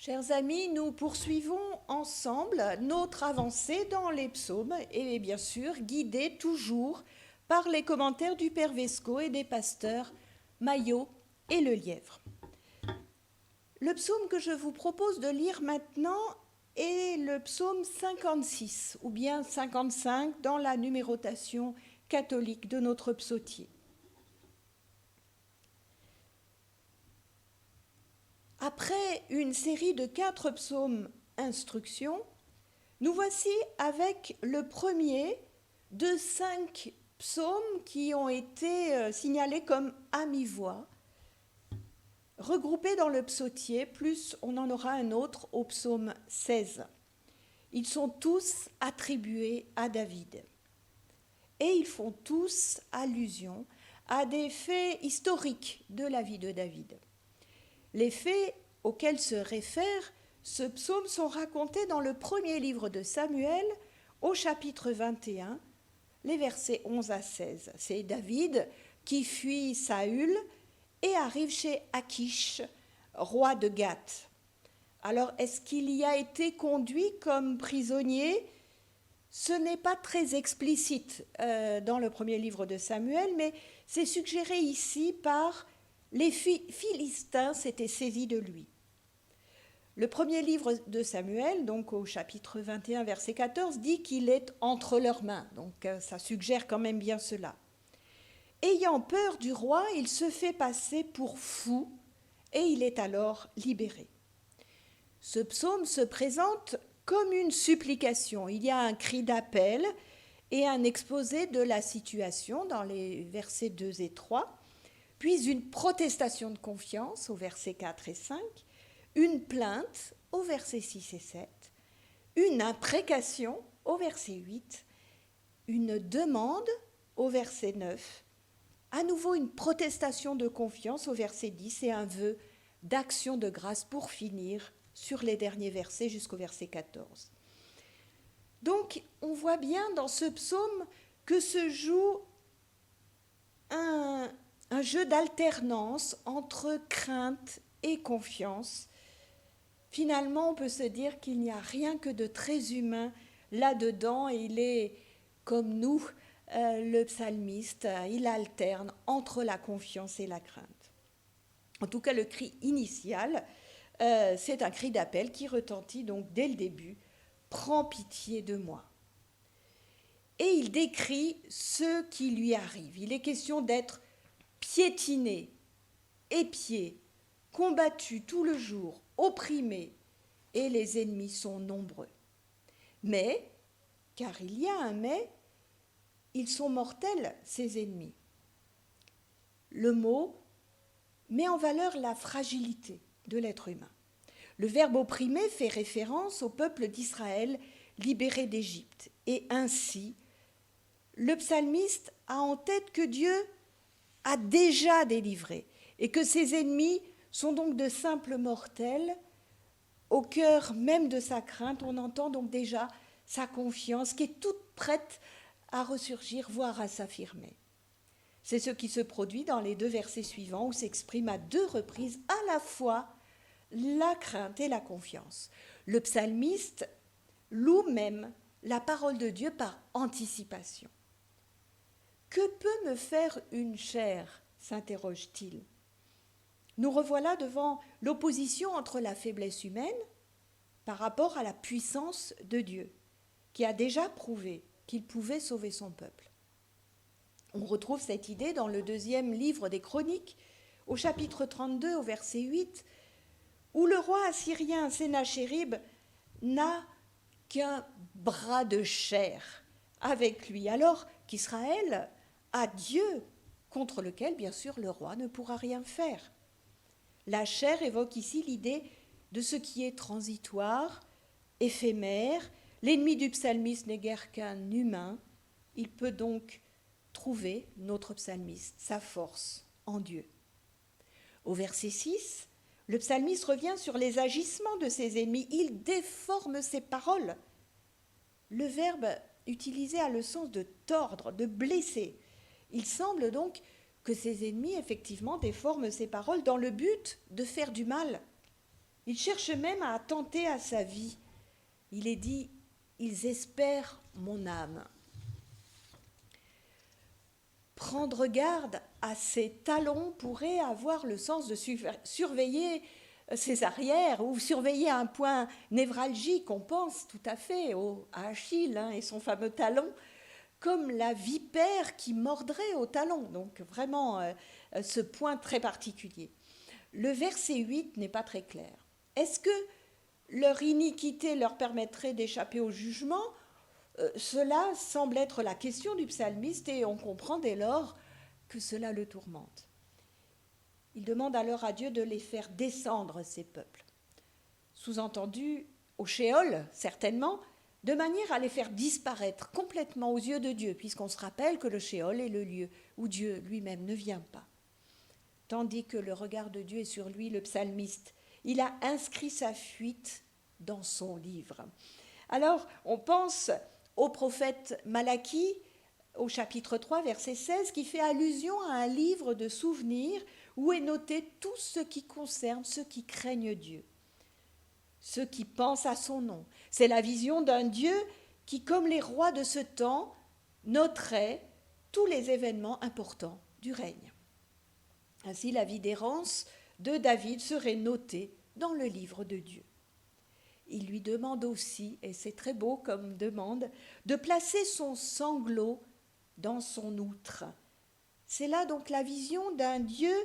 Chers amis, nous poursuivons ensemble notre avancée dans les psaumes et bien sûr guidés toujours par les commentaires du Père Vesco et des pasteurs Maillot et Le Lièvre. Le psaume que je vous propose de lire maintenant est le psaume 56 ou bien 55 dans la numérotation catholique de notre psautier. Après une série de 4 psaumes instructions, nous voici avec le premier de 5 psaumes qui ont été signalés comme à mi-voix, regroupés dans le psautier, plus on en aura un autre au psaume 16. Ils sont tous attribués à David. Et ils font tous allusion à des faits historiques de la vie de David. Les faits auxquels se réfère ce psaume sont racontés dans le premier livre de Samuel, au chapitre 21, les versets 11 à 16. C'est David qui fuit Saül et arrive chez Achish, roi de Gath. Alors, est-ce qu'il y a été conduit comme prisonnier ? Ce n'est pas très explicite dans le premier livre de Samuel, mais c'est suggéré ici par les Philistins s'étaient saisis de lui. Le premier livre de Samuel, donc au chapitre 21, verset 14, dit qu'il est entre leurs mains. Donc ça suggère quand même bien cela. Ayant peur du roi, il se fait passer pour fou et il est alors libéré. Ce psaume se présente comme une supplication. Il y a un cri d'appel et un exposé de la situation dans les versets 2 et 3. Puis une protestation de confiance au verset 4 et 5, une plainte au verset 6 et 7, une imprécation au verset 8, une demande au verset 9, à nouveau une protestation de confiance au verset 10 et un vœu d'action de grâce pour finir sur les derniers versets jusqu'au verset 14. Donc on voit bien dans ce psaume que se joue un jeu d'alternance entre crainte et confiance. Finalement, on peut se dire qu'il n'y a rien que de très humain là-dedans et il est comme nous, le psalmiste, il alterne entre la confiance et la crainte. En tout cas, le cri initial, c'est un cri d'appel qui retentit donc dès le début « Prends pitié de moi ». Et il décrit ce qui lui arrive. Il est question d'être piétiné, épié, combattu tout le jour, opprimé, et les ennemis sont nombreux. Mais, car il y a un mais, ils sont mortels, ces ennemis. Le mot met en valeur la fragilité de l'être humain. Le verbe opprimer fait référence au peuple d'Israël libéré d'Égypte. Et ainsi, le psalmiste a en tête que Dieu a déjà délivré et que ses ennemis sont donc de simples mortels. Au cœur même de sa crainte, on entend donc déjà sa confiance qui est toute prête à ressurgir, voire à s'affirmer. C'est ce qui se produit dans les 2 versets suivants où s'exprime à 2 reprises à la fois la crainte et la confiance. Le psalmiste loue même la parole de Dieu par anticipation. Que peut me faire une chair ? S'interroge-t-il. Nous revoilà devant l'opposition entre la faiblesse humaine par rapport à la puissance de Dieu, qui a déjà prouvé qu'il pouvait sauver son peuple. On retrouve cette idée dans le 2e livre des Chroniques, au chapitre 32, au verset 8, où le roi assyrien Sennachérib n'a qu'un bras de chair avec lui, alors qu'Israël a Dieu, contre lequel, bien sûr, le roi ne pourra rien faire. La chair évoque ici l'idée de ce qui est transitoire, éphémère. L'ennemi du psalmiste n'est guère qu'un humain. Il peut donc trouver, notre psalmiste, sa force en Dieu. Au verset 6, le psalmiste revient sur les agissements de ses ennemis. Il déforme ses paroles. Le verbe utilisé a le sens de tordre, de blesser. Il semble donc que ses ennemis, effectivement, déforment ses paroles dans le but de faire du mal. Il cherche même à attenter à sa vie. Il est dit, ils espèrent mon âme. Prendre garde à ses talons pourrait avoir le sens de surveiller ses arrières ou surveiller un point névralgique. On pense tout à fait à Achille et son fameux talon, comme la vipère qui mordrait au talon. Donc vraiment ce point très particulier. Le verset 8 n'est pas très clair. Est-ce que leur iniquité leur permettrait d'échapper au jugement ? Cela semble être la question du psalmiste et on comprend dès lors que cela le tourmente. Il demande alors à Dieu de les faire descendre, ces peuples. Sous-entendu, au Sheol, certainement, de manière à les faire disparaître complètement aux yeux de Dieu, puisqu'on se rappelle que le Sheol est le lieu où Dieu lui-même ne vient pas. Tandis que le regard de Dieu est sur lui, le psalmiste, il a inscrit sa fuite dans son livre. Alors, on pense au prophète Malachie, au chapitre 3, verset 16, qui fait allusion à un livre de souvenirs où est noté tout ce qui concerne ceux qui craignent Dieu, ceux qui pensent à son nom. C'est la vision d'un Dieu qui, comme les rois de ce temps, noterait tous les événements importants du règne. Ainsi, la vie d'errance de David serait notée dans le livre de Dieu. Il lui demande aussi, et c'est très beau comme demande, de placer son sanglot dans son outre. C'est là donc la vision d'un Dieu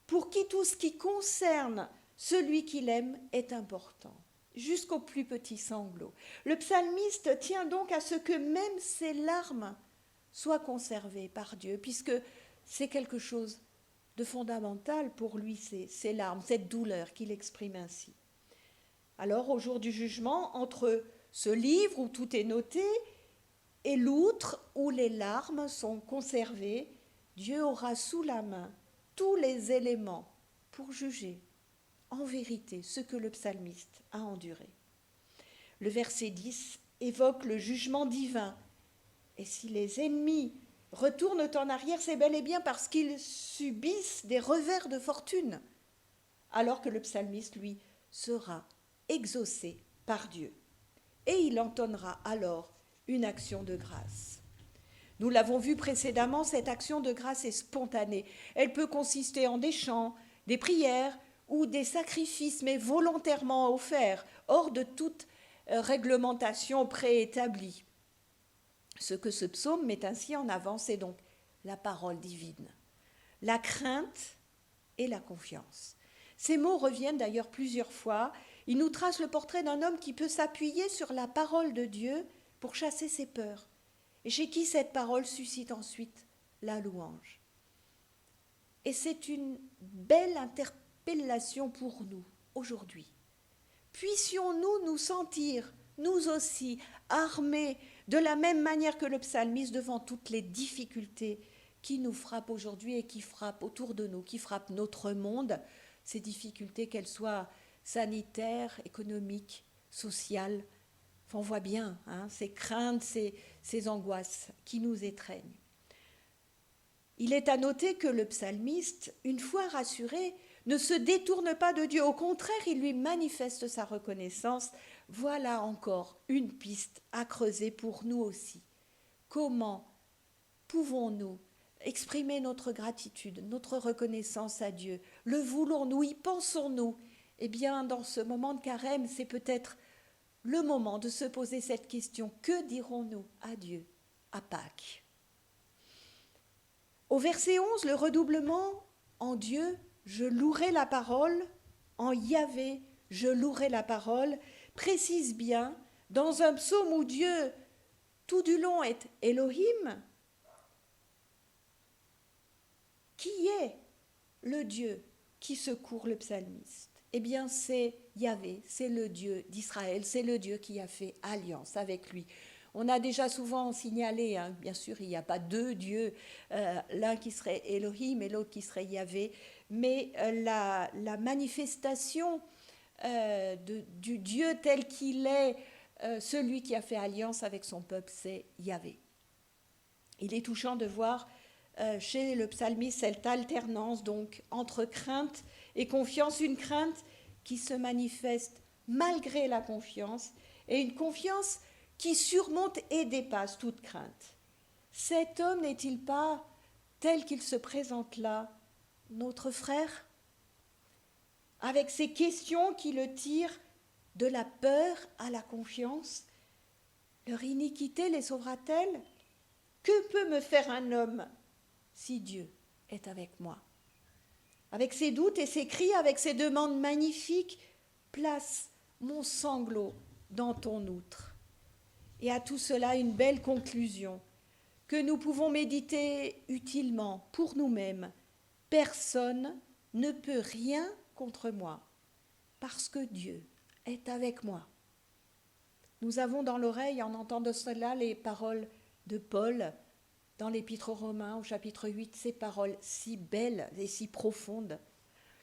pour qui tout ce qui concerne celui qu'il aime est important, jusqu'au plus petit sanglot. Le psalmiste tient donc à ce que même ses larmes soient conservées par Dieu, puisque c'est quelque chose de fondamental pour lui, ces larmes, cette douleur qu'il exprime ainsi. Alors, au jour du jugement, entre ce livre où tout est noté et l'outre où les larmes sont conservées, Dieu aura sous la main tous les éléments pour juger en vérité ce que le psalmiste a enduré. Le verset 10 évoque le jugement divin. Et si les ennemis retournent en arrière, c'est bel et bien parce qu'ils subissent des revers de fortune, alors que le psalmiste, lui, sera exaucé par Dieu. Et il entonnera alors une action de grâce. Nous l'avons vu précédemment, cette action de grâce est spontanée. Elle peut consister en des chants, des prières ou des sacrifices, mais volontairement offerts, hors de toute réglementation préétablie. Ce que ce psaume met ainsi en avant, c'est donc la parole divine, la crainte et la confiance. Ces mots reviennent d'ailleurs plusieurs fois. Ils nous tracent le portrait d'un homme qui peut s'appuyer sur la parole de Dieu pour chasser ses peurs, et chez qui cette parole suscite ensuite la louange. Et c'est une belle interpellation pour nous aujourd'hui. Puissions-nous nous sentir, nous aussi, armés de la même manière que le psalmiste devant toutes les difficultés qui nous frappent aujourd'hui et qui frappent autour de nous, qui frappent notre monde, ces difficultés, qu'elles soient sanitaires, économiques, sociales. Enfin, on voit bien ces craintes, ces angoisses qui nous étreignent. Il est à noter que le psalmiste, une fois rassuré, ne se détourne pas de Dieu. Au contraire, il lui manifeste sa reconnaissance. Voilà encore une piste à creuser pour nous aussi. Comment pouvons-nous exprimer notre gratitude, notre reconnaissance à Dieu? Le voulons-nous? Y pensons-nous? Eh bien, dans ce moment de carême, c'est peut-être le moment de se poser cette question. Que dirons-nous à Dieu à Pâques? Au verset 11, le redoublement en Dieu, je louerai la parole, en Yahvé, je louerai la parole, précise bien, dans un psaume où Dieu, tout du long, est Elohim, qui est le Dieu qui secourt le psalmiste? Eh bien, c'est Yahvé, c'est le Dieu d'Israël, c'est le Dieu qui a fait alliance avec lui. On a déjà souvent signalé, bien sûr, il n'y a pas deux dieux, l'un qui serait Elohim et l'autre qui serait Yahvé, mais la manifestation du Dieu tel qu'il est, celui qui a fait alliance avec son peuple, c'est Yahvé. Il est touchant de voir chez le psalmiste cette alternance donc entre crainte et confiance, une crainte qui se manifeste malgré la confiance, et une confiance qui surmonte et dépasse toute crainte. Cet homme n'est-il pas, tel qu'il se présente là, notre frère? Avec ces questions qui le tirent de la peur à la confiance, leur iniquité les sauvera-t-elle? Que peut me faire un homme si Dieu est avec moi? Avec ses doutes et ses cris, avec ses demandes magnifiques, place mon sanglot dans ton outre. Et à tout cela, une belle conclusion que nous pouvons méditer utilement pour nous-mêmes. Personne ne peut rien contre moi, parce que Dieu est avec moi. Nous avons dans l'oreille, en entendant cela, les paroles de Paul dans l'Épître aux Romains, au chapitre 8, ces paroles si belles et si profondes.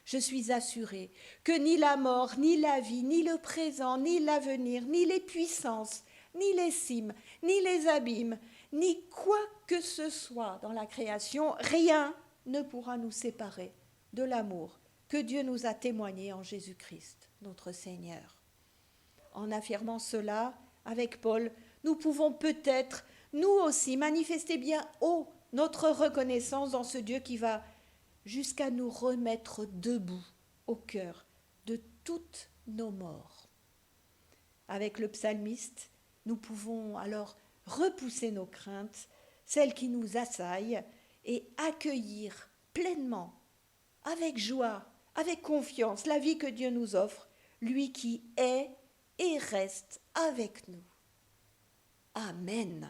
Je suis assuré que ni la mort, ni la vie, ni le présent, ni l'avenir, ni les puissances, ni les cimes, ni les abîmes, ni quoi que ce soit dans la création, rien ne pourra nous séparer de l'amour que Dieu nous a témoigné en Jésus-Christ, notre Seigneur. En affirmant cela, avec Paul, nous pouvons peut-être, nous aussi, manifester bien haut notre reconnaissance dans ce Dieu qui va jusqu'à nous remettre debout au cœur de toutes nos morts. Avec le psalmiste, nous pouvons alors repousser nos craintes, celles qui nous assaillent, et accueillir pleinement, avec joie, avec confiance, la vie que Dieu nous offre, lui qui est et reste avec nous. Amen.